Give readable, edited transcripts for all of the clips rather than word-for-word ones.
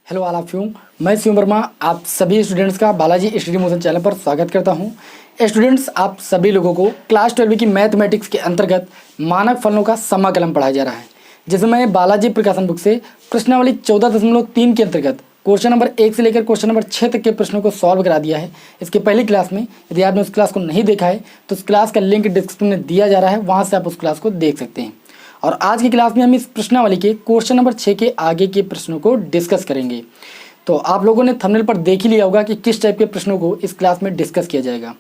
Hello all of you, मैं शिव वर्मा आप सभी स्टूडेंट्स का बालाजी स्टडी मोशन चैनल पर स्वागत करता हूं। स्टूडेंट्स, आप सभी लोगों को क्लास 12 की मैथमेटिक्स के अंतर्गत मानक फलनों का समाकलन पढ़ाया जा रहा है, जिसमें बालाजी प्रकाशन बुक से प्रश्नावली 14.3 के अंतर्गत क्वेश्चन नंबर 1 से लेकर क्वेश्चन नंबर 6 तक के प्रश्नों को सॉल्व करा दिया है। इसके पहली क्लास में यदि आपने उस क्लास को नहीं देखा है तो उस क्लास का लिंक डिस्क्रिप्शन में दिया जा रहा है, वहाँ से आप उस क्लास को देख सकते हैं। और आज की क्लास में हम इस प्रश्नावली के क्वेश्चन नंबर 6 के आगे के प्रश्नों को डिस्कस करेंगे। तो आप लोगों ने थंबनेल पर देख ही लिया होगा कि किस टाइप के प्रश्नों को इस क्लास में डिस्कस किया जाएगा।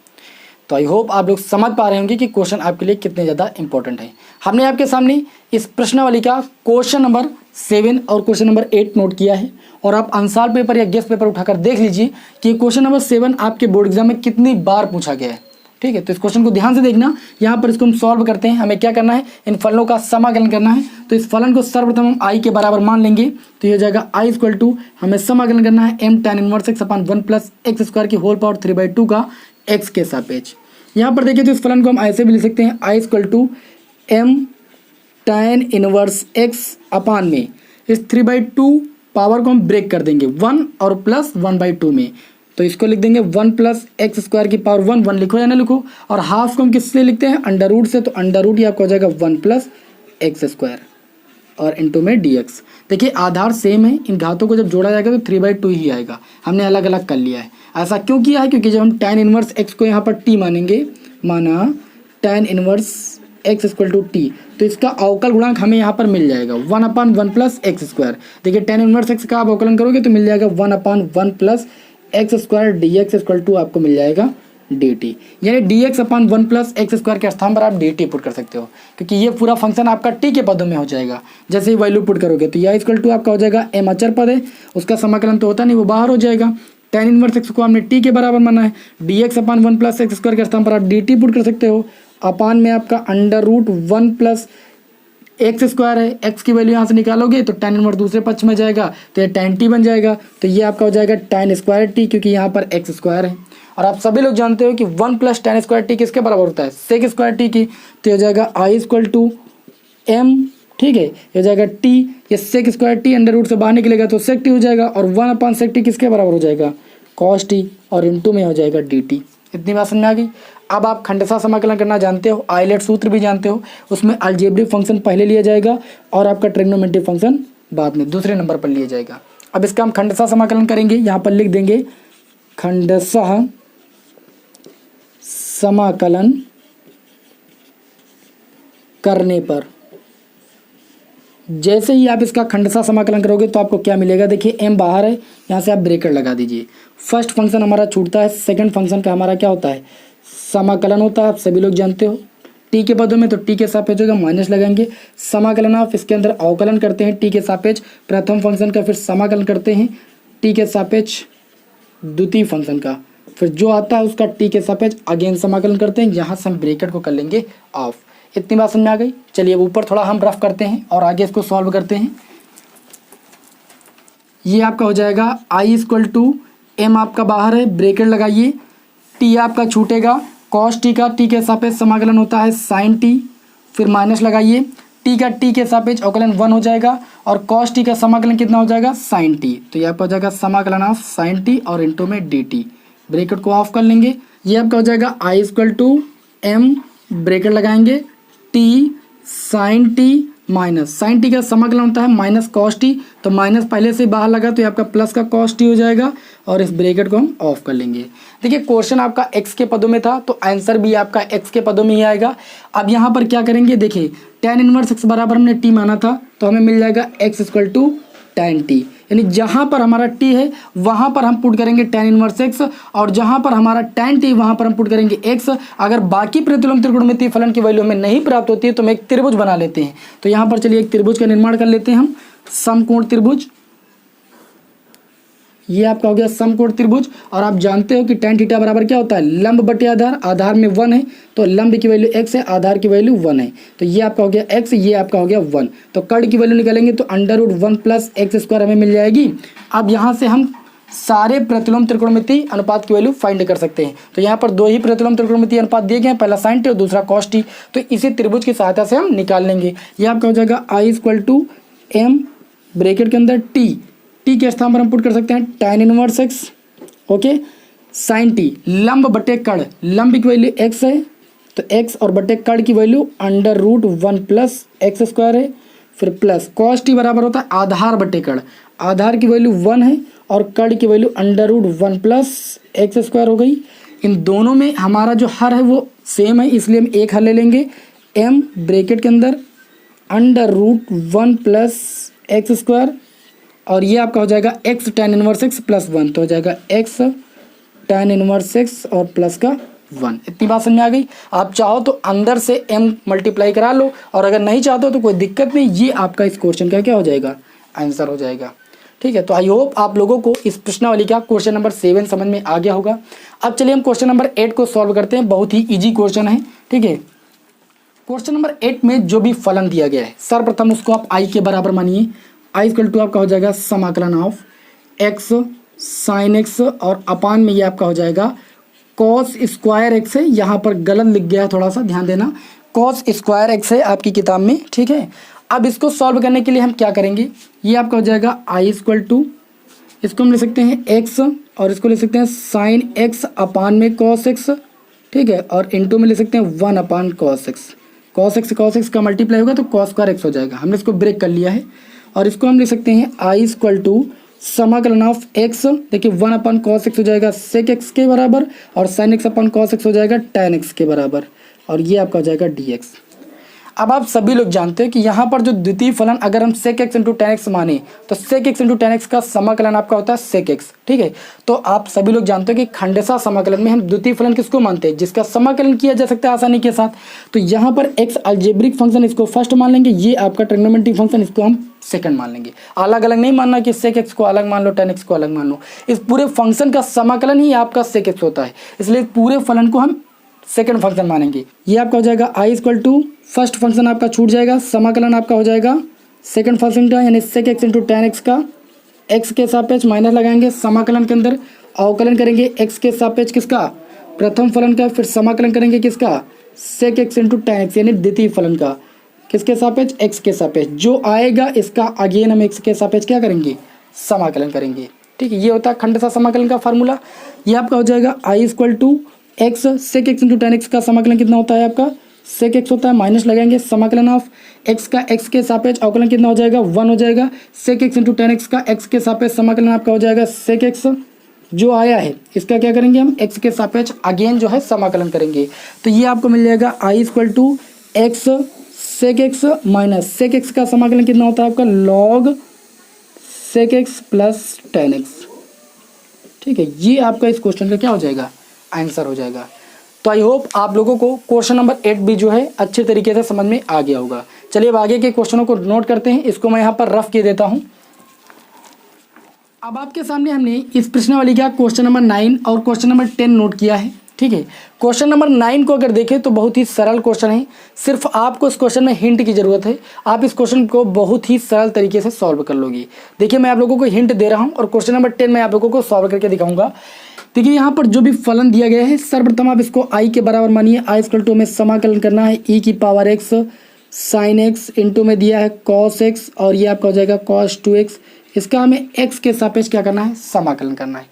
तो आई होप आप लोग समझ पा रहे होंगे कि क्वेश्चन आपके लिए कितने ज़्यादा इंपॉर्टेंट है। हमने आपके सामने इस प्रश्नावली का क्वेश्चन नंबर 7 और क्वेश्चन नंबर 8 नोट किया है, और आप आंसर पेपर या गेस्ट पेपर उठाकर देख लीजिए कि क्वेश्चन नंबर 7 आपके बोर्ड एग्जाम में कितनी बार पूछा गया है। ठीक है, तो इस क्वेश्चन को ध्यान से देखना। यहाँ पर इसको हम सॉल्व करते हैं। हमें क्या करना है, इन फलनों का समाकलन करना है। तो इस फलन को सर्वप्रथम हम आई के बराबर मान लेंगे, तो ये हो जाएगा आई इक्वल टू, हमें समाकलन करना है m tan इनवर्स x अपन 1 प्लस एक्स स्क्वायर की होल पावर 3/2 का x के सापेक्ष। यहाँ पर देखिए तो इस फलन को हम ऐसे भी लिख सकते हैं, I equal to m tan inverse x upon में इस 3/2 पावर को हम ब्रेक कर देंगे 1 और प्लस 1/2 में, तो इसको लिख देंगे 1 प्लस एक्स स्क्वायर की पावर 1 लिखो या ना लिखो। और हाफ को हम किससे लिखते हैं, अंडर रूट से, तो अंडर रूट ही आपका हो जाएगा 1 प्लस एक्स स्क्वायर और इंटू में dx। देखिए आधार सेम है, इन घातों को जब जोड़ा जाएगा तो 3/2 ही आएगा। हमने अलग अलग कर लिया है। ऐसा क्यों किया है, क्योंकि जब हम tan इनवर्स x को यहाँ पर t मानेंगे, माना tan inverse x equal to t, तो इसका अवकल गुणांक हमें यहाँ पर मिल जाएगा 1/1 प्लस एक्स स्क्वायर। देखिए tan इनवर्स x का आप अवकलन करोगे तो मिल जाएगा 1/1 plus x square d x equal to आपको मिल जाएगा डी टी, यानी d x upon 1 plus x square के स्थान पर आप डी टी पुट कर सकते हो, क्योंकि ये पूरा फंक्शन आपका टी के पदों में हो जाएगा। जैसे ही वैल्यू पुट करोगे तो यह इक्वल टू आपका हो जाएगा एम अचर पद है, उसका समाकलन तो होता नहीं, वो बाहर हो जाएगा। tan इनवर्स एक्स को हमने टी के बराबर माना है, D x upon 1 plus x square के स्थान पर आप डी टी पुट कर सकते हो। अपान में आपका under root 1 plus x square है, एक्स की वैल्यू यहाँ से निकालोगे तो tan इनवर्स दूसरे पक्ष में जाएगा, तो ये tan टी बन जाएगा। तो ये आपका हो जाएगा tan स्क्वायर टी, क्योंकि यहाँ पर एक्स स्क्वायर है। और आप सभी लोग जानते हो कि 1 प्लस tan स्क्वायर टी किसके बराबर होता है, सेक स्क्वायर टी की। तो हो जाएगा आई इक्वल टू एम, ठीक है, ये हो जाएगा टी, ये sec square t under root से बाहर निकलेगा तो सेक टी हो जाएगा, और 1/, सेक टी किसके बराबर हो जाएगा, कॉस टी, और इंटू में हो जाएगा डी टी। इतनी बात समझ में आ गई। अब आप खंडसा समाकलन करना जानते हो, आइलेट सूत्र भी जानते हो, उसमें अलजेब्रिक फंक्शन पहले लिया जाएगा और आपका ट्रिग्नोमेट्रिक फंक्शन बाद में दूसरे नंबर पर लिया जाएगा। अब इसका हम खंडसा समाकलन करेंगे, यहाँ पर लिख देंगे खंडसा समाकलन करने पर, जैसे ही आप इसका खंडसा समाकलन करोगे तो आपको क्या मिलेगा, देखिए m बाहर है, यहाँ से आप ब्रेकेट लगा दीजिए। फर्स्ट फंक्शन हमारा छूटता है, सेकंड फंक्शन का हमारा क्या होता है, समाकलन होता है। आप सभी लोग जानते हो टी के पदों में तो टी के सापेक्ष होगा, माइनस लगाएंगे। समाकलन आप इसके अंदर अवकलन करते हैं टी के सापेक्ष प्रथम फंक्शन का, फिर समाकलन करते हैं टी के सापेक्ष द्वितीय फंक्शन का, फिर जो आता है उसका टी के सापेक्ष अगेन समाकलन करते हैं। यहाँ से हम ब्रेकेट को कर लेंगे ऑफ। इतनी बात समझ में आ गई। चलिए अब ऊपर थोड़ा हम रफ करते हैं और आगे इसको सॉल्व करते हैं। ये आपका हो जाएगा आई इक्वल टू एम, आपका बाहर है, ब्रेकेट लगाइए, टी आपका छूटेगा, कॉस टी का टी के सापेक्ष समाकलन होता है साइन टी, फिर माइनस लगाइए, टी का टी के सापेक्ष अवकलन 1 हो जाएगा, और कॉस टी का समाकलन कितना हो जाएगा, साइन टी। तो ये आपका हो जाएगा समाकलन ऑफ साइन टी और इंटू में डी टी। ब्रेकेट को ऑफ कर लेंगे। ये आपका हो जाएगा I equal to m, bracket लगाएंगे, t sine t minus sine t का समाकलन होता है माइनस कॉस टी, तो माइनस पहले से बाहर लगा तो ये आपका प्लस का कॉस टी हो जाएगा, और इस ब्रैकेट को हम ऑफ कर लेंगे। देखिए क्वेश्चन आपका एक्स के पदों में था, तो आंसर भी आपका एक्स के पदों में ही आएगा। अब यहाँ पर क्या करेंगे, देखिए tan इनवर्स एक्स बराबर हमने टी माना था, तो हमें मिल जाएगा x equal to tan t, यानी जहाँ पर हमारा टी है वहाँ पर हम पुट करेंगे tan इनवर्स एक्स, और जहाँ पर हमारा tan टी वहाँ पर हम पुट करेंगे एक्स। अगर बाकी प्रतिलोम त्रिकोणमितीय फलन की वैल्यू हमें नहीं प्राप्त होती है तो हम एक त्रिभुज बना लेते हैं। तो यहाँ पर चलिए एक त्रिभुज का निर्माण कर लेते हैं हम, समकोण त्रिभुज। ये आपका हो गया समकोण त्रिभुज। और आप जानते हो कि tan थीटा बराबर क्या होता है, लंब बटे आधार, आधार में 1 है तो लंब की वैल्यू x है, आधार की वैल्यू 1 है, तो ये आपका हो गया x, ये आपका हो गया 1। तो कर्ण की वैल्यू निकालेंगे तो under root 1 plus x square हमें मिल जाएगी। अब यहाँ से हम सारे प्रतिलोम त्रिकोणमितीय अनुपात की वैल्यू फाइंड कर सकते हैं। तो यहाँ पर 2 ही प्रतिलोम त्रिकोणमितीय अनुपात दिए गए हैं, पहला साइन टी और दूसरा कॉस टी, तो इसी त्रिभुज की सहायता से हम निकाल लेंगे। ये आपका हो जाएगा I equal to M, bracket के अंदर टी, टी के स्थान पर हम पुट कर सकते हैं tan inverse x, okay. Sine t, लंब बटे कड़, लंब की वैल्यू x है तो x और बटे कड़ की वैल्यू √1 प्लस एक्स स्क्वायर है, फिर प्लस कॉस टी बराबर होता है आधार बटे कड़, आधार की वैल्यू 1 है और कड़ की वैल्यू √1 प्लस एक्स स्क्वायर हो गई। इन दोनों में हमारा जो हर है वो सेम है, इसलिए हम एक हल ले लेंगे, m ब्रैकेट के अंदर √1 प्लस एक्स स्क्वायर और ये आपका हो जाएगा x tan inverse x plus 1, तो हो जाएगा x tan इनवर्स x और प्लस का 1। इतनी बात समझ में आ गई। आप चाहो तो अंदर से m मल्टीप्लाई करा लो और अगर नहीं चाहते हो तो कोई दिक्कत नहीं, ये आपका इस क्वेश्चन का क्या हो जाएगा, आंसर हो जाएगा। ठीक है, तो आई होप आप लोगों को इस प्रश्नावली का क्वेश्चन नंबर 7 समझ में आ गया होगा। अब चलिए हम क्वेश्चन नंबर 8 को सॉल्व करते हैं, बहुत ही ईजी क्वेश्चन है। ठीक है, क्वेश्चन नंबर 8 में जो भी फलन दिया गया है सर्वप्रथम उसको आप i के बराबर मानिए। i = आपका हो जाएगा समाकलन ऑफ x sin x और अपान में ये आपका हो जाएगा cos स्क्वायर x है, यहाँ पर गलत लिख गया है, थोड़ा सा ध्यान देना, cos स्क्वायर x है आपकी किताब में। ठीक है, अब इसको सॉल्व करने के लिए हम क्या करेंगे, ये आपका हो जाएगा i = इसको हम ले सकते हैं x और इसको ले सकते हैं sin x अपान में cos x। ठीक है, और इंटू में ले सकते हैं 1 अपान cos x, cos x का मल्टीप्लाई होगा तो cos स्क्वायर x हो जाएगा। हमने इसको ब्रेक कर लिया है और इसको हम ले सकते हैं i = समाकलन ऑफ x, देखिए 1 अपान cos x हो जाएगा sec x के बराबर और sin x अपान cos x हो जाएगा tan x के बराबर और ये आपका हो जाएगा dx। अब आप सभी लोग जानते हैं कि यहाँ पर जो द्वितीय फलन अगर हम sec x × tan x माने तो sec x × tan x का समाकलन आपका होता है sec x। ठीक है, तो आप सभी लोग जानते हैं कि खंडशः समाकलन में हम द्वितीय फलन किसको मानते हैं, जिसका समाकलन किया जा सकता है आसानी के साथ। तो यहाँ पर x अलजेब्रिक फंक्शन इसको फर्स्ट मान लेंगे, ये आपका ट्रिग्नोमेट्रिक फंक्शन इसको हम सेकंड मान लेंगे। अलग अलग नहीं मानना कि sec x को अलग मान लो tan x को अलग मान लो, इस पूरे फंक्शन का समाकलन ही आपका sec x होता है, इसलिए पूरे फलन को हम सेकंड फंक्शन मानेंगे। ये आपका हो जाएगा i = फर्स्ट फंक्शन आपका छूट जाएगा, समाकलन आपका हो जाएगा सेकंड फंक्शन का यानी sec x × tan x का, x के सापेक्ष माइनस लगाएंगे, समाकलन के अंदर अवकलन करेंगे x के सापेक्ष किसका, प्रथम फलन का, फिर समाकलन करेंगे किसका, sec x × tan x यानी द्वितीय फलन का, किसके सापेक्ष, x के सापेक्ष। जो आएगा इसका अगेन हम x के सापेक्ष क्या करेंगे, समाकलन करेंगे। ठीक है, ये होता है खंडशः समाकलन का फार्मूला। ये आपका हो जाएगा i = x sec x × tan x का समाकलन कितना होता है आपका, sec x होता है, माइनस लगाएंगे, समाकलन ऑफ x का x के सापेक्ष अवकलन कितना हो जाएगा, 1 हो जाएगा, sec x × tan x का x के सापेक्ष समाकलन आपका हो जाएगा sec x। जो आया है इसका क्या करेंगे हम, x के सापेक्ष अगेन जो है समाकलन करेंगे, तो ये आपको मिल जाएगा i = x sec x minus sec x का समाकलन कितना होता है आपका log sec x plus tan x। ठीक है, ये आपका इस क्वेश्चन का क्या हो जाएगा, आंसर हो जाएगा। तो आई होप आप लोगों को क्वेश्चन नंबर 8 भी जो है अच्छे तरीके से समझ में आ गया होगा। चलिए अब आगे के क्वेश्चनों को नोट करते हैं, इसको मैं यहाँ पर रफ किए देता हूँ। अब आपके सामने हमने इस प्रश्नावली का क्वेश्चन नंबर 9 और क्वेश्चन नंबर 10 नोट किया है। ठीक है, क्वेश्चन नंबर 9 को अगर देखें तो बहुत ही सरल क्वेश्चन है, सिर्फ आपको इस क्वेश्चन में हिंट की ज़रूरत है, आप इस क्वेश्चन को बहुत ही सरल तरीके से सॉल्व कर लोगे। देखिए मैं आप लोगों को हिंट दे रहा हूँ और क्वेश्चन नंबर 10 मैं आप लोगों को सॉल्व करके दिखाऊंगा। देखिए यहाँ पर जो भी फलन दिया गया है सर्वप्रथम आप इसको i के बराबर मानिए, i = में समाकलन करना है e⁻x sin x इंटू में दिया है cos x और ये आपका हो जाएगा cos 2x, इसका हमें x के सापेक्ष क्या करना है, समाकलन करना है।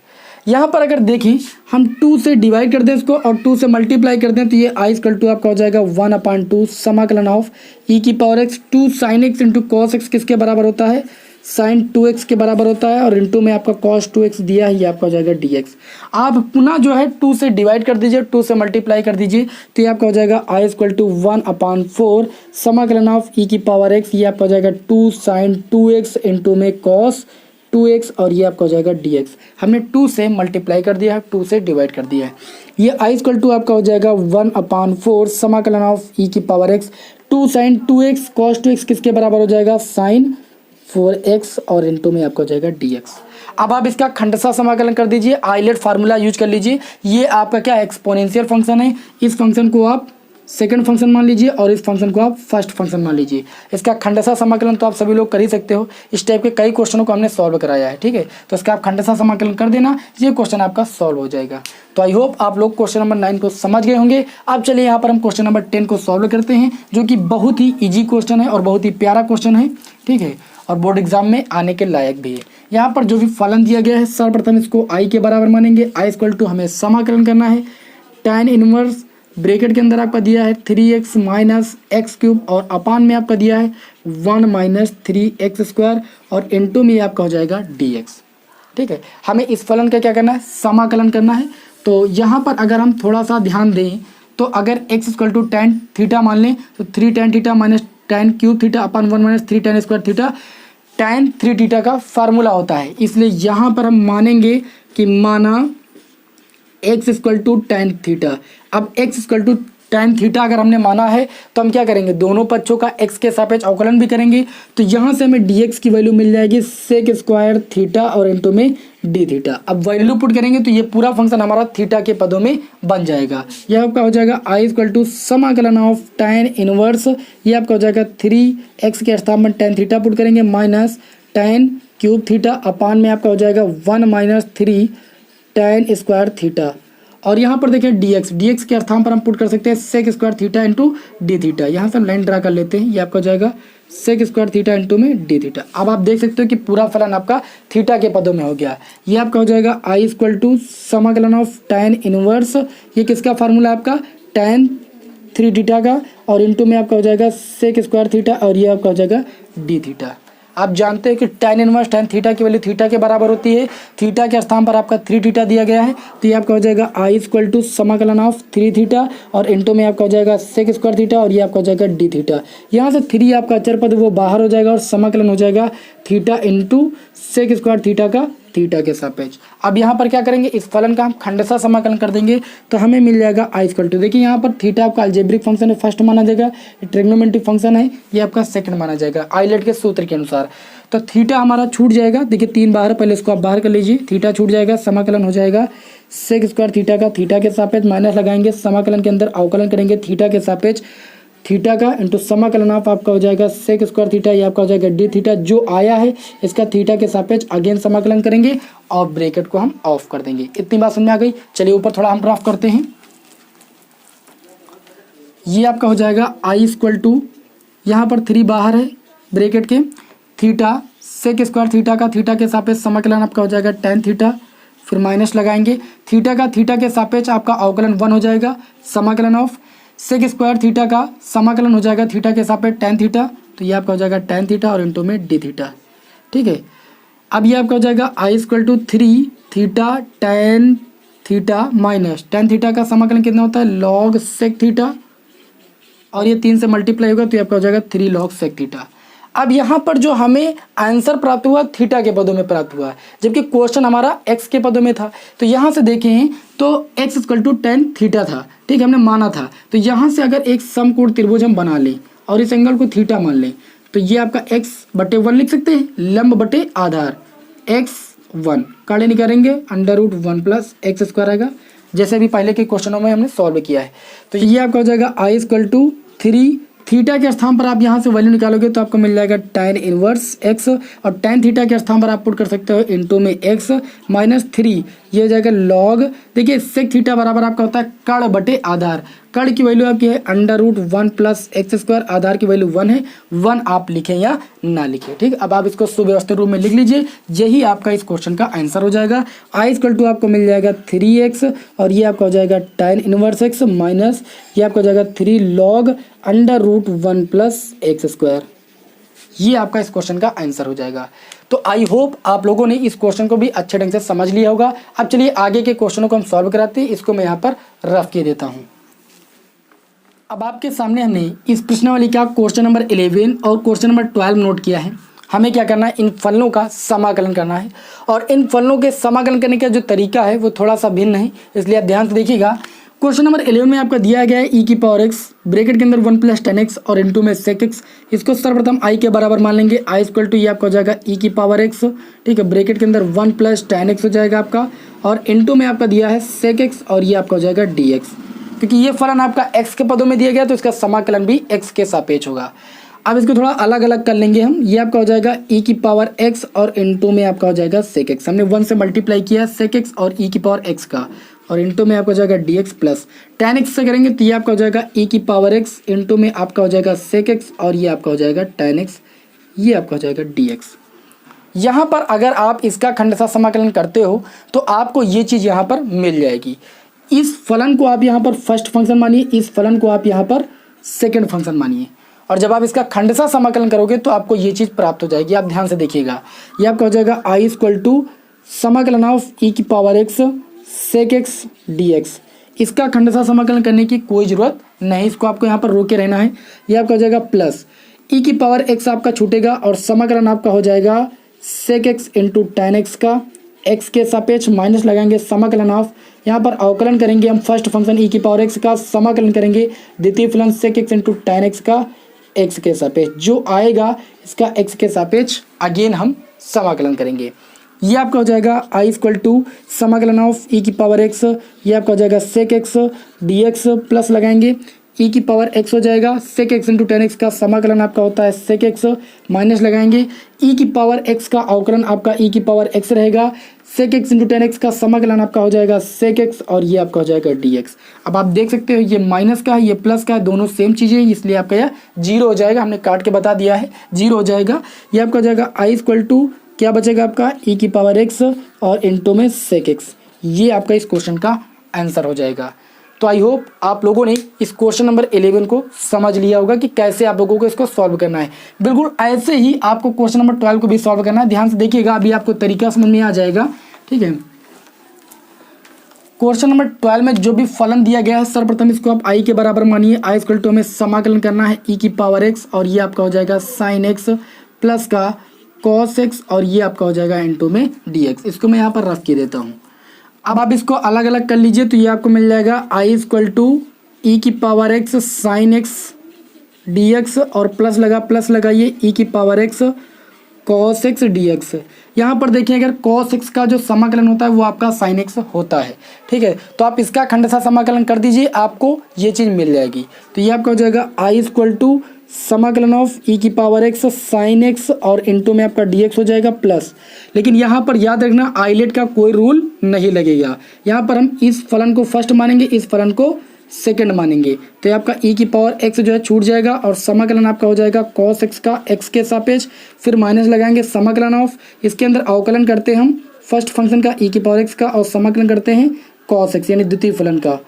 यहाँ पर अगर देखिए हम 2 से डिवाइड कर दें इसको और 2 से मल्टीप्लाई कर दें तो ये i = आपका हो जाएगा 1/2 समाकलन of e⁻x 2 sin x into cos x किसके बराबर होता है, sin 2x के बराबर होता है और इंटू में आपका cos 2x दिया है, ये आपका हो जाएगा dx। आप पुनः जो है 2 से डिवाइड कर दीजिए, 2 से मल्टीप्लाई कर दीजिए तो ये आपका हो जाएगा i = 1/4 समाकलन ऑफ e⁻x, ये आपका हो जाएगा 2 sin 2x इंटू में cos 2x और ये आपका हो जाएगा dx। हमने 2 से मल्टीप्लाई कर दिया है, 2 से डिवाइड कर दिया है। ये i = आपका हो जाएगा 1/4 समाकलन of e⁻x 2 sin 2x cos 2x किसके बराबर हो जाएगा, sin 4x और इंटू में आपका हो जाएगा dx। अब आप इसका खंडशः समाकलन कर दीजिए, आइलेट फार्मूला यूज कर लीजिए। ये आपका क्या एक्सपोनेंशियल फंक्शन है, इस फंक्शन को आप सेकंड फंक्शन मान लीजिए और इस फंक्शन को आप फर्स्ट फंक्शन मान लीजिए। इसका खंडशः समाकलन तो आप सभी लोग कर ही सकते हो, इस टाइप के कई क्वेश्चनों को हमने सॉल्व कराया है। ठीक है, तो इसका आप खंडशः समाकलन कर देना, ये क्वेश्चन आपका सॉल्व हो जाएगा। तो आई होप आप लोग क्वेश्चन नंबर 9 को समझ गए होंगे। अब चलिए यहाँ पर हम क्वेश्चन नंबर 10 को सॉल्व करते हैं, जो कि बहुत ही ईजी क्वेश्चन है और बहुत ही प्यारा क्वेश्चन है। ठीक है, और बोर्ड एग्जाम में आने के लायक भी है। यहाँ पर जो भी फलन दिया गया है सर्वप्रथम इसको आई के बराबर मानेंगे। आई इक्वल टू हमें समाकलन करना है tan इनवर्स ब्रैकेट के अंदर आपका दिया है 3x माइनस एक्स क्यूब और अपान में आपका दिया है 1 माइनस 3x स्क्वायर और इनटू में आपका हो जाएगा dx। ठीक है, हमें इस फलन का क्या करना है, समाकलन करना है। तो यहाँ पर अगर हम थोड़ा सा ध्यान दें तो अगर x equal to tan theta मान लें तो 3 tan theta minus tan cube theta upon 1 minus 3 tan square theta tan 3 theta का फार्मूला होता है। इसलिए यहाँ पर हम मानेंगे कि माना x equal to tan theta. अब x equal to tan theta अगर हमने माना है तो हम क्या करेंगे, दोनों पक्षों का x के सापेक्ष अवकलन भी करेंगे। तो यहाँ से हमें dx की वैल्यू मिल जाएगी सेक स्क्वायर थीटा और इनटू में d थीटा। अब वैल्यू पुट करेंगे तो ये पूरा फंक्शन हमारा थीटा के पदों में बन जाएगा। यह आपका हो जाएगा i इक्वल टू समाकलन ऑफ tan इनवर्स, ये आपका हो जाएगा 3x के स्थान में tan थीटा पुट करेंगे minus tan cube theta upon में आपका हो जाएगा 1 माइनस 3 tan स्क्वायर थीटा। और यहाँ पर देखिए dx के स्थान पर हम पुट कर सकते हैं sec square theta into d theta. यहाँ से हम लाइन ड्रा कर लेते हैं, ये आपका हो जाएगा सेक स्क्वायर थीटा इंटू में डी थीटा। अब आप देख सकते हो कि पूरा फलन आपका थीटा के पदों में हो गया। ये आपका हो जाएगा आई इक्वल टू समाकलन ऑफ tan इनवर्स, ये किसका फार्मूला आपका tan 3 थीटा का और इंटू में आपका हो जाएगा सेक स्क्वायर थीटा और ये आपका हो जाएगा डी थीटा। आप जानते हैं कि tan इनवर्स tan थीटा की वैल्यू थीटा के बराबर होती है। थीटा के स्थान पर आपका 3 थीटा दिया गया है तो ये आपका हो जाएगा आई इक्वल टू समाकलन ऑफ 3 थीटा और इंटू में आपका हो जाएगा सेक स्क्वायर थीटा और ये आपका हो जाएगा डी थीटा। यहाँ से 3 आपका अचर पद वो बाहर हो जाएगा और समाकलन हो जाएगा theta into sec square theta का थीटा के सापेक्ष। अब यहाँ पर क्या करेंगे, इस फलन का हम खंडशः समाकलन कर देंगे तो हमें मिल जाएगा आई इक्वल टू, देखिए यहाँ पर थीटा आपका अलजेब्रिक फंक्शन है, फर्स्ट माना जाएगा, ट्रिग्नोमेट्रिक फंक्शन है, ये आपका सेकंड माना जाएगा आइलेट के सूत्र के अनुसार। तो थीटा हमारा छूट जाएगा, देखिए 3 बाहर, पहले इसको आप बाहर कर लीजिए, थीटा छूट जाएगा, समाकलन हो जाएगा सेक स्क्वायर थीटा का थीटा के सापेक्ष माइनस लगाएंगे, समाकलन के अंदर अवकलन करेंगे थीटा के सापेक्ष थीटा का इंटू समाकलन ऑफ आपका हो जाएगा सेक स्क्वायर थीटा, ये आपका हो जाएगा डी थीटा जो आया है इसका थीटा के सापेक्ष अगेन समाकलन करेंगे और ब्रैकेट को हम ऑफ कर देंगे। इतनी बात समझ में आ गई। चलिए ऊपर थोड़ा हम ड्राफ्ट करते हैं। ये आपका हो जाएगा आई इक्वल टू, यहाँ पर 3 बाहर है ब्रैकेट के, थीटा सेक स्क्वायर थीटा का थीटा के सापेक्ष समाकलन आपका हो जाएगा tan थीटा, फिर माइनस लगाएंगे थीटा का थीटा के सापेक्ष आपका अवकलन 1 हो जाएगा, समाकलन ऑफ सेक स्क्वायर थीटा का समाकलन हो जाएगा थीटा के सापेक्ष tan थीटा, तो ये आपका हो जाएगा tan थीटा और इंटू में डी थीटा। ठीक है, अब ये आपका हो जाएगा I equal to 3 theta tan theta minus tan theta का समाकलन कितना होता है log सेक थीटा और ये 3 से मल्टीप्लाई होगा तो ये आपका हो जाएगा 3 log सेक थीटा। अब यहाँ पर जो हमें आंसर प्राप्त हुआ थीटा के पदों में प्राप्त हुआ है, जबकि क्वेश्चन हमारा एक्स के पदों में था। तो यहाँ से देखें तो x equal to tan theta था, ठीक है, हमने माना था। तो यहाँ से अगर एक समकोण त्रिभुज हम बना लें और इस एंगल को थीटा मान लें तो ये आपका x/1 लिख सकते हैं, लंब बटे आधार x1 काटे निकालेंगे √1 प्लस एक्स स्क्वायर आएगा, जैसे भी पहले के क्वेश्चनों में हमने सॉल्व किया है। तो ये आपका हो जाएगा आई इक्वल टू 3 थीटा के स्थान पर आप यहाँ से वैल्यू निकालोगे तो आपको मिल जाएगा tan इनवर्स x और tan थीटा के स्थान पर आप पुट कर सकते हो इंटू में x माइनस 3, ये हो जाएगा log, देखिए सेक थीटा बराबर आपका होता है कर्ण बटे आधार। कर्ण की वैल्यू आपकी है √1 प्लस एक्स स्क्वायर, आधार की वैल्यू 1 है, 1 आप लिखें या ना लिखें। ठीक, अब आप इसको सुव्यवस्थित रूप में लिख लीजिए, यही आपका इस क्वेश्चन का आंसर हो जाएगा। आई इक्वल टू आपको मिल जाएगा 3x और ये आपका हो जाएगा tan इनवर्स x माइनस ये आपका हो जाएगा 3 log √1 प्लस एक्स स्क्वायर। ये आपका इस क्वेश्चन का आंसर हो जाएगा। तो आई होप आप लोगों ने इस क्वेश्चन को भी अच्छे ढंग से समझ लिया होगा। अब चलिए आगे के क्वेश्चनों को हम सॉल्व कराते हैं। इसको मैं यहाँ पर रफ किए देता हूँ। अब आपके सामने हमने इस प्रश्नावली का क्वेश्चन नंबर 11 और क्वेश्चन नंबर 12 नोट किया है। हमें क्या करना है, इन फलनों का समाकलन करना है और इन फलनों के समाकलन करने का जो तरीका है वो थोड़ा सा भिन्न है, इसलिए आप ध्यान से देखिएगा। क्वेश्चन नंबर 11 में आपका दिया गया है e की पावर x ब्रैकेट के अंदर 1 प्लस tan x और इंटू में sec x, इसको सर्वप्रथम i के बराबर मान लेंगे। i इक्वल टू ये आपका हो जाएगा e की पावर x, ठीक है, ब्रैकेट के अंदर 1 प्लस tan x हो जाएगा आपका और इंटू में आपका दिया है sec x और ये आपका हो जाएगा dx। क्योंकि ये फलन आपका x के पदों में दिया गया तो इसका समाकलन भी x के सापेक्ष होगा। अब इसको थोड़ा अलग अलग कर लेंगे हम। ये आपका हो जाएगा e की पावर x और इंटू में आपका हो जाएगा sec x, हमने 1 से मल्टीप्लाई किया sec x और e की पावर x का और इंटू में आपका हो जाएगा dx प्लस tan x से करेंगे तो ये आपका हो जाएगा e की पावर x इंटू में आपका हो जाएगा sec x और ये आपका हो जाएगा tan x, ये आपका हो जाएगा dx। यहाँ पर अगर आप इसका खंडशः समाकलन करते हो तो आपको ये चीज़ यहाँ पर मिल जाएगी। इस फलन को आप यहाँ पर फर्स्ट फंक्शन मानिए, इस फलन को आप यहाँ पर सेकंड फंक्शन मानिए, और जब आप इसका खंडशः समाकलन करोगे तो आपको ये चीज़ प्राप्त हो जाएगी। आप ध्यान से देखिएगा, ये आपका हो जाएगा आई इक्वल टू समाकलन ऑफ ई की power x sec x d x. इसका खंडशः समाकलन करने की कोई ज़रूरत नहीं, इसको आपको यहाँ पर रोके रहना है। ये आपका हो जाएगा प्लस ई की पावर एक्स आपका छूटेगा और समाकलन आपका हो जाएगा sec x into tan x का, एक्स के सापेक्ष माइनस लगाएंगे समाकलन ऑफ, यहाँ पर अवकलन करेंगे हम फर्स्ट फंक्शन ई की पावर एक्स का, समाकलन करेंगे द्वितीय फलन sec x into tan x का एक्स के सापेक्ष, जो आएगा इसका एक्स के सापेक्ष अगेन हम समाकलन करेंगे। ये आपका हो जाएगा आई इक्वल टू समाकलन ऑफ ई की पावर एक्स, ये आपका हो जाएगा sec x d x plus लगाएंगे ई की पावर एक्स हो जाएगा sec x into tan x का समाकलन आपका होता है सेक एक्स, माइनस लगाएंगे ई की पावर एक्स का अवकलन आपका ई की पावर एक्स रहेगा, sec x into tan x का समाकलन आपका हो जाएगा सेक एक्स और ये आपका हो जाएगा डी एक्स। अब आप देख सकते हो ये माइनस का है ये प्लस का है, दोनों सेम चीज़ें हैं, इसलिए आपका यह जीरो हो जाएगा, हमने काट के बता दिया है जीरो हो जाएगा। ये आपका हो जाएगा आई इक्वल टू क्या बचेगा आपका ई की पावर एक्स और इंटू में सेक एक्स। ये आपका इस क्वेश्चन का आंसर हो जाएगा। तो आई होप आप लोगों ने इस क्वेश्चन नंबर 11 को समझ लिया होगा कि कैसे आप लोगों को इसको सॉल्व करना है। बिल्कुल ऐसे ही आपको क्वेश्चन नंबर 12 को भी सॉल्व करना है। ध्यान से देखिएगा, अभी आपको तरीका समझ में आ जाएगा। ठीक है, क्वेश्चन नंबर 12 में जो भी फलन दिया गया है सर्वप्रथम इसको आप आई के बराबर मानिए। आई इक्वल टू हमें समाकलन करना है ई की पावर एक्स और ये आपका हो जाएगा साइन एक्स प्लस का कॉस एक्स और ये आपका हो जाएगा इंटू में डी एक्स। इसको मैं यहाँ पर रख के देता हूँ। अब आप इसको अलग अलग कर लीजिए तो ये आपको मिल जाएगा आई इक्वल टू ई की power x sine x d x और प्लस लगाइए ई की power x cos x d x. यहाँ पर देखिए अगर कॉस एक्स का जो समाकलन होता है वो आपका साइन एक्स होता है। ठीक है, तो आप इसका खंडशः समाकलन कर दीजिए, आपको ये चीज़ मिल जाएगी। तो ये आपका हो जाएगा आई इक्वल टू समाकलन ऑफ ई की पावर एक्स साइन एक्स और इंटू में आपका डी एक्स हो जाएगा प्लस। लेकिन यहाँ पर याद रखना आइलेट का कोई रूल नहीं लगेगा। यहाँ पर हम इस फलन को फर्स्ट मानेंगे, इस फलन को सेकंड मानेंगे। तो ये आपका ई की पावर एक्स जो है छूट जाएगा और समाकलन आपका हो जाएगा कॉस एक्स का एक्स के सापेक्ष, फिर माइनस लगाएंगे समाकलन ऑफ, इसके अंदर अवकलन करते हैं हम फर्स्ट फंक्शन का ई की पावर एक्स का और समाकलन करते हैं कॉस एक्स यानी द्वितीय फलन का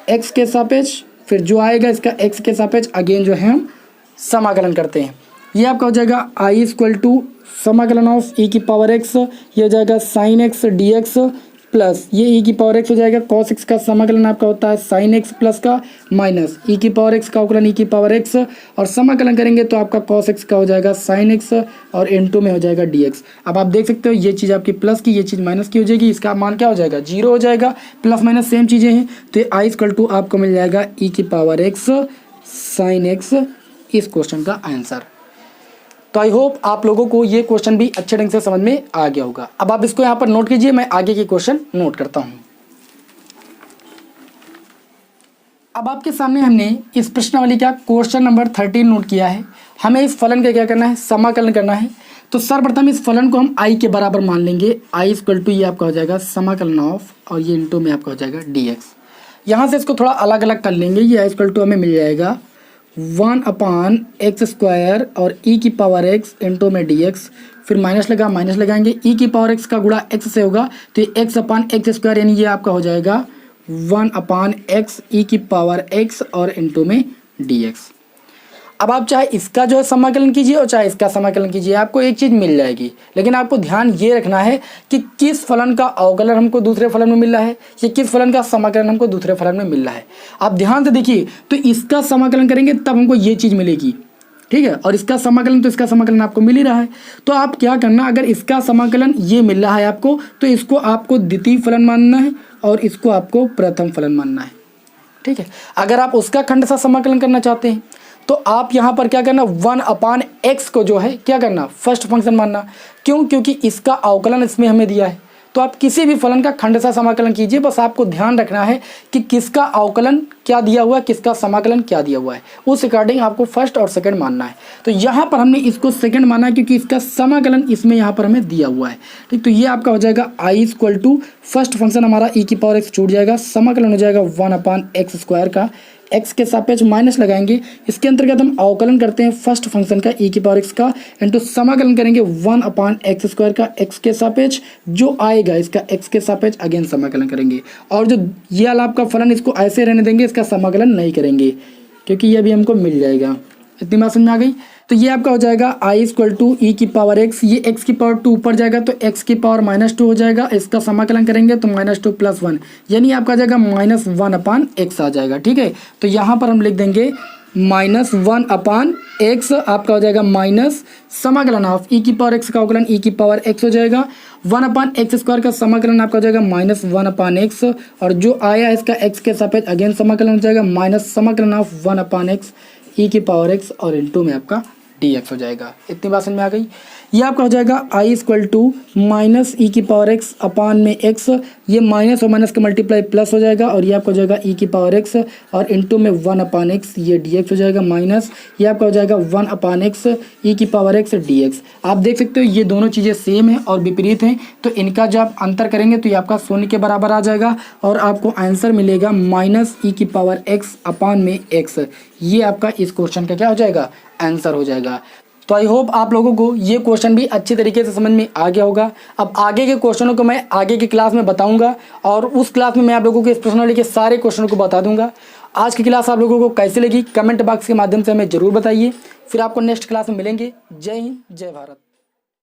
एक्स के सापेक्ष, फिर जो आएगा इसका एक्स के सापेक्ष अगेन जो है हम समाकलन करते हैं। ये आपका हो जाएगा आई इक्वल टू समाकलन ऑफ ई की पावर एक्स, ये हो जाएगा sine x d x plus ये ई की पावर एक्स हो जाएगा कॉस एक्स का समाकलन आपका होता है साइन एक्स प्लस का माइनस ई की पावर एक्स का अवकलन ई की पावर एक्स और समाकलन करेंगे तो आपका कॉस एक्स का हो जाएगा साइन एक्स और इंटू में हो जाएगा डी एक्स। अब आप देख सकते हो ये चीज़ आपकी प्लस की ये चीज़ माइनस की हो जाएगी, इसका मान क्या हो जाएगा जीरो हो जाएगा, प्लस माइनस सेम चीज़ें हैं। तो ये आई इक्वल टू आपको मिल जाएगा ई की पावर एक्स साइन एक्स, इस क्वेश्चन का आंसर। तो आई होप आप लोगों को ये क्वेश्चन भी अच्छे ढंग से समझ में आ गया होगा। अब आप इसको यहाँ पर नोट कीजिए, मैं आगे के क्वेश्चन नोट करता हूँ। अब आपके सामने हमने इस प्रश्नावली का क्वेश्चन नंबर 13 नोट किया है। हमें इस फलन का क्या करना है, समाकलन करना है। तो सर्वप्रथम इस फलन को हम आई के बराबर मान लेंगे। आई इक्वल टू ये आपका हो जाएगा समाकलन ऑफ और ये इंटू में आपका हो जाएगा डी एक्स। यहाँ से इसको थोड़ा अलग अलग कर लेंगे। ये आई इक्वल टू हमें मिल जाएगा 1/x स्क्वायर और e की पावर x इंटू में dx, फिर माइनस लगाएंगे e की पावर x का गुणा x से होगा तो ये x/x स्क्वायर यानी ये आपका हो जाएगा 1/x e की पावर x और इंटू में dx। अब आप चाहे इसका जो है समाकलन कीजिए और चाहे इसका समाकलन कीजिए, आपको एक चीज़ मिल जाएगी। लेकिन आपको ध्यान ये रखना है कि किस फलन का अवकलन हमको दूसरे फलन में मिल रहा है या किस फलन का समाकलन हमको दूसरे फलन में मिल रहा है। आप ध्यान से देखिए, तो इसका समाकलन करेंगे तब हमको ये चीज़ मिलेगी। ठीक है, और इसका समाकलन तो इसका समाकलन आपको मिल ही रहा है। तो आप क्या करना, अगर इसका समाकलन ये मिल रहा है आपको तो इसको आपको द्वितीय फलन मानना है और इसको आपको प्रथम फलन मानना है। ठीक है, अगर आप उसका खंडशः समाकलन करना चाहते हैं तो आप यहाँ पर क्या करना, 1/x को जो है क्या करना, फर्स्ट फंक्शन मानना। क्यों? क्योंकि इसका अवकलन इसमें हमें दिया है। तो आप किसी भी फलन का खंडशः समाकलन कीजिए, बस आपको ध्यान रखना है कि किसका अवकलन क्या दिया हुआ है, किसका समाकलन क्या दिया हुआ है, उस अकॉर्डिंग आपको फर्स्ट और सेकंड मानना है। तो यहाँ पर हमने इसको सेकंड माना है क्योंकि इसका समाकलन इसमें यहाँ पर हमें दिया हुआ है। ठीक, तो ये आपका हो जाएगा I equal to first function हमारा ई की पावर एक्स छूट जाएगा, समाकलन हो जाएगा 1/x स्क्वायर का x के सापेक्ष माइनस लगाएंगे। इसके अंतर्गत हम अवकलन करते हैं फर्स्ट फंक्शन का e की पावर x का इंटू समाकलन करेंगे 1/x² का x के सापेक्ष, जो आएगा इसका x के सापेक्ष अगेन समाकलन करेंगे। और जो ये वाला आपका फलन इसको ऐसे रहने देंगे, इसका समाकलन नहीं करेंगे क्योंकि ये भी हमको मिल जाएगा। इतनी बात समझ में आ गई। तो ये आपका हो जाएगा i इक्वल टू ई की पावर x, ये x की पावर 2 ऊपर जाएगा तो x की पावर -2 हो जाएगा। इसका समाकलन करेंगे तो -2 + 1 यानी आपका आ जाएगा -1/x आ जाएगा। ठीक है, तो यहाँ पर हम लिख देंगे -1/x आपका हो जाएगा माइनस समाकलन ऑफ ई की पावर x का अवकलन e की पावर x हो जाएगा। 1/x² का समाकलन आपका हो जाएगा -1/x, और जो आया इसका x के सापेक्ष अगेन समाकलन हो जाएगा माइनस समाकलन ऑफ 1/x e की पावर x और इनटू में आपका dx हो जाएगा। इतनी बात समझ में आ गई। ये आपका हो जाएगा i इक्वल टू माइनस ई की पावर x अपान में x, ये माइनस और माइनस का मल्टीप्लाई प्लस हो जाएगा, और ये आपका हो जाएगा e की पावर x और इनटू में 1/x, ये dx हो जाएगा माइनस, ये आपका हो जाएगा 1/x e की पावर x dx। आप देख सकते हो ये दोनों चीज़ें सेम है और विपरीत हैं, तो इनका जब आप अंतर करेंगे तो ये आपका शून्य के बराबर आ जाएगा और आपको आंसर मिलेगा -e की पावर x अपान में x। ये आपका इस क्वेश्चन का क्या हो जाएगा, आंसर हो जाएगा। तो आई होप आप लोगों को ये क्वेश्चन भी अच्छी तरीके से समझ में आ गया होगा। अब आगे के क्वेश्चनों को मैं आगे की क्लास में बताऊंगा और उस क्लास में मैं आप लोगों के इस प्रश्नावली के सारे क्वेश्चनों को बता दूंगा। आज की क्लास आप लोगों को कैसी लगी कमेंट बॉक्स के माध्यम से हमें ज़रूर बताइए। फिर आपको नेक्स्ट क्लास में मिलेंगे। जय हिंद, जय भारत।